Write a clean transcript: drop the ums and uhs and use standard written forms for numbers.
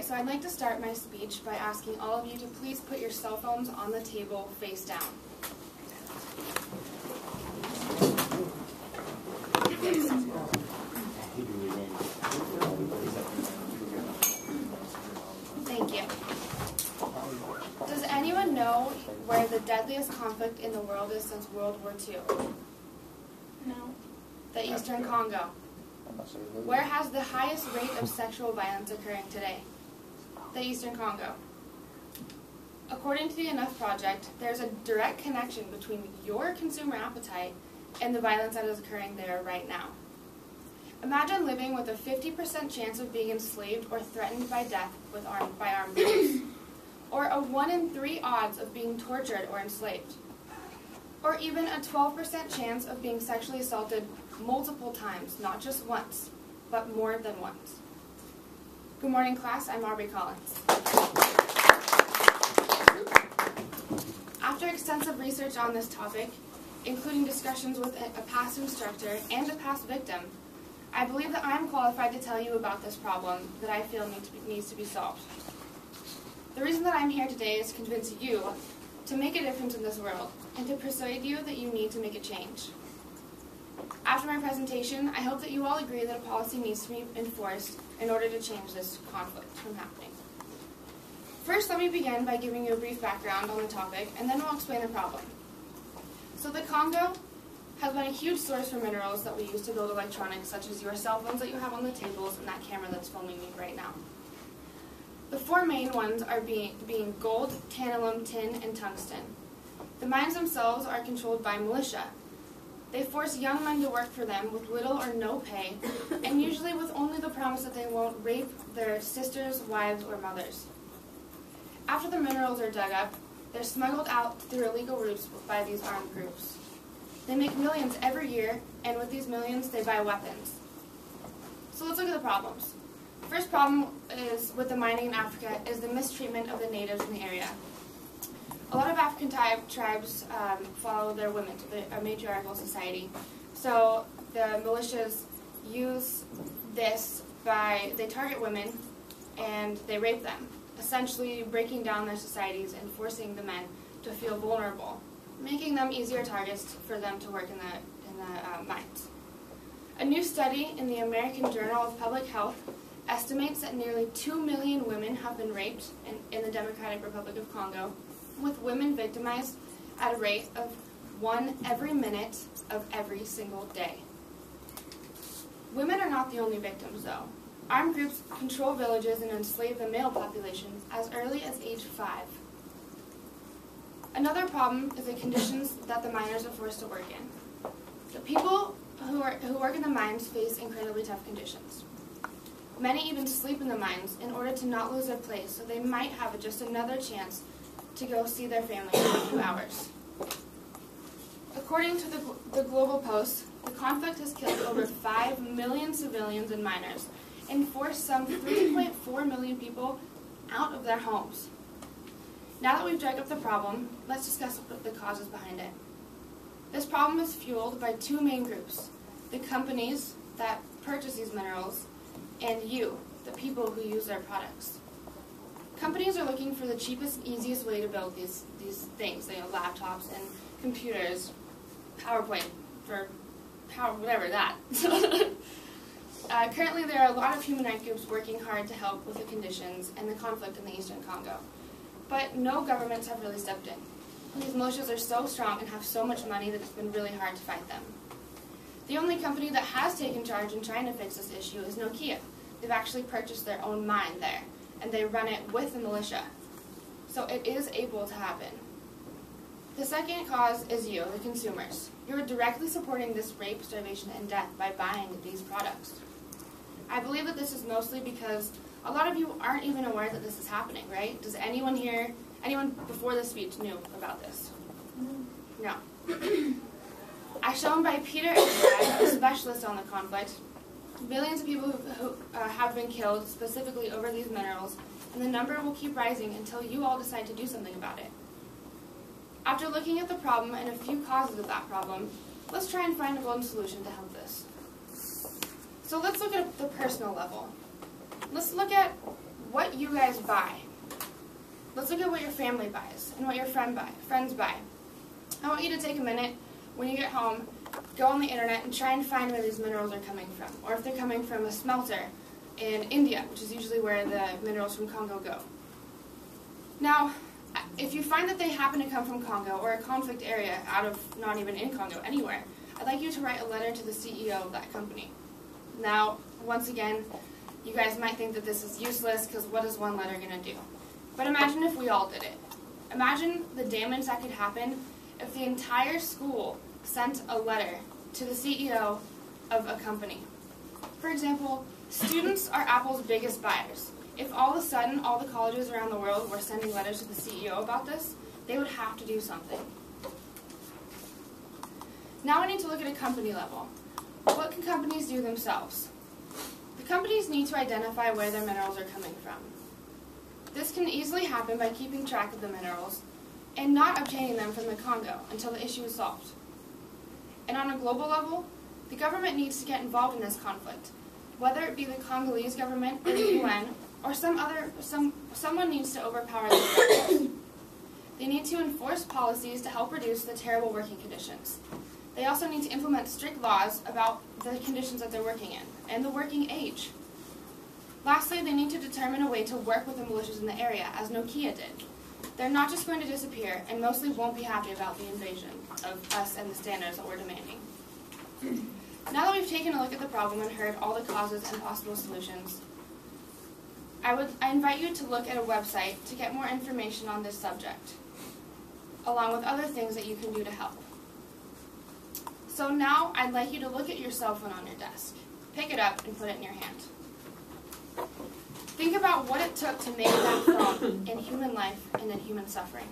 Alright, so I'd like to start my speech by asking all of you to please put your cell phones on the table face down. Thank you. Does anyone know where the deadliest conflict in the world is since World War II? No. The Eastern Congo. Where has the highest rate of sexual violence occurring today? The Eastern Congo. According to the Enough Project, there's a direct connection between your consumer appetite and the violence that is occurring there right now. Imagine living with a 50% chance of being enslaved or threatened by death by armed groups, or a 1 in 3 odds of being tortured or enslaved, or even a 12% chance of being sexually assaulted multiple times, not just once, but more than once. Good morning, class. I'm Aubrey Collins. After extensive research on this topic, including discussions with a past instructor and a past victim, I believe that I am qualified to tell you about this problem that I feel needs to be solved. The reason that I'm here today is to convince you to make a difference in this world and to persuade you that you need to make a change. After my presentation, I hope that you all agree that a policy needs to be enforced in order to change this conflict from happening. First, let me begin by giving you a brief background on the topic, and then we'll explain the problem. So the Congo has been a huge source for minerals that we use to build electronics, such as your cell phones that you have on the tables and that camera that's filming me right now. The 4 main ones are being gold, tantalum, tin, and tungsten. The mines themselves are controlled by militia. They force young men to work for them with little or no pay, and usually with only the promise that they won't rape their sisters, wives, or mothers. After the minerals are dug up, they're smuggled out through illegal routes by these armed groups. They make millions every year, and with these millions, they buy weapons. So let's look at the problems. First problem is with the mining in Africa is the mistreatment of the natives in the area. A lot of African tribes follow their women, a matriarchal society. So the militias use this they target women and they rape them, essentially breaking down their societies and forcing the men to feel vulnerable, making them easier targets for them to work in the mines. A new study in the American Journal of Public Health estimates that nearly 2 million women have been raped in the Democratic Republic of Congo, with women victimized at a rate of 1 every minute of every single day. Women are not the only victims, though. Armed groups control villages and enslave the male populations as early as age 5. Another problem is the conditions that the miners are forced to work in. The people who work in the mines face incredibly tough conditions. Many even sleep in the mines in order to not lose their place, so they might have just another chance to go see their family in a few hours. According to the Global Post, the conflict has killed over 5 million civilians and miners and forced some 3.4 million people out of their homes. Now that we've dug up the problem, let's discuss the causes behind it. This problem is fueled by 2 main groups: the companies that purchase these minerals and you, the people who use their products. Companies are looking for the cheapest, easiest way to build these things, laptops and computers, PowerPoint for power, whatever that. Currently, there are a lot of human rights groups working hard to help with the conditions and the conflict in the Eastern Congo. But no governments have really stepped in. These militias are so strong and have so much money that it's been really hard to fight them. The only company that has taken charge in trying to fix this issue is Nokia. They've actually purchased their own mine there, and they run it with the militia. So it is able to happen. The second cause is you, the consumers. You're directly supporting this rape, starvation, and death by buying these products. I believe that this is mostly because a lot of you aren't even aware that this is happening, right? Does anyone before this speech knew about this? No. As shown by Peter Estrad, a specialist on the conflict, billions of people who have been killed specifically over these minerals, and the number will keep rising until you all decide to do something about it. After looking at the problem and a few causes of that problem, let's try and find a golden solution to help this. So let's look at the personal level. Let's look at what you guys buy. Let's look at what your family buys and what your friends buy. I want you to take a minute when you get home, go on the internet and try and find where these minerals are coming from, or if they're coming from a smelter in India, which is usually where the minerals from Congo go. Now, if you find that they happen to come from Congo or a conflict area out of not even in Congo, anywhere, I'd like you to write a letter to the CEO of that company. Now, once again, you guys might think that this is useless because what is one letter going to do? But imagine if we all did it. Imagine the damage that could happen if the entire school sent a letter to the CEO of a company. For example, students are Apple's biggest buyers. If all of a sudden all the colleges around the world were sending letters to the CEO about this, they would have to do something. Now we need to look at a company level. What can companies do themselves? The companies need to identify where their minerals are coming from. This can easily happen by keeping track of the minerals and not obtaining them from the Congo until the issue is solved. And on a global level, the government needs to get involved in this conflict, whether it be the Congolese government or the UN, or someone needs to overpower the government. They need to enforce policies to help reduce the terrible working conditions. They also need to implement strict laws about the conditions that they're working in and the working age. Lastly, they need to determine a way to work with the militias in the area, as Nokia did. They're not just going to disappear and mostly won't be happy about the invasion of us and the standards that we're demanding. Now that we've taken a look at the problem and heard all the causes and possible solutions, I invite you to look at a website to get more information on this subject, along with other things that you can do to help. So now I'd like you to look at your cell phone on your desk. Pick it up and put it in your hand. Think about what it took to make that phone in human life and in human suffering.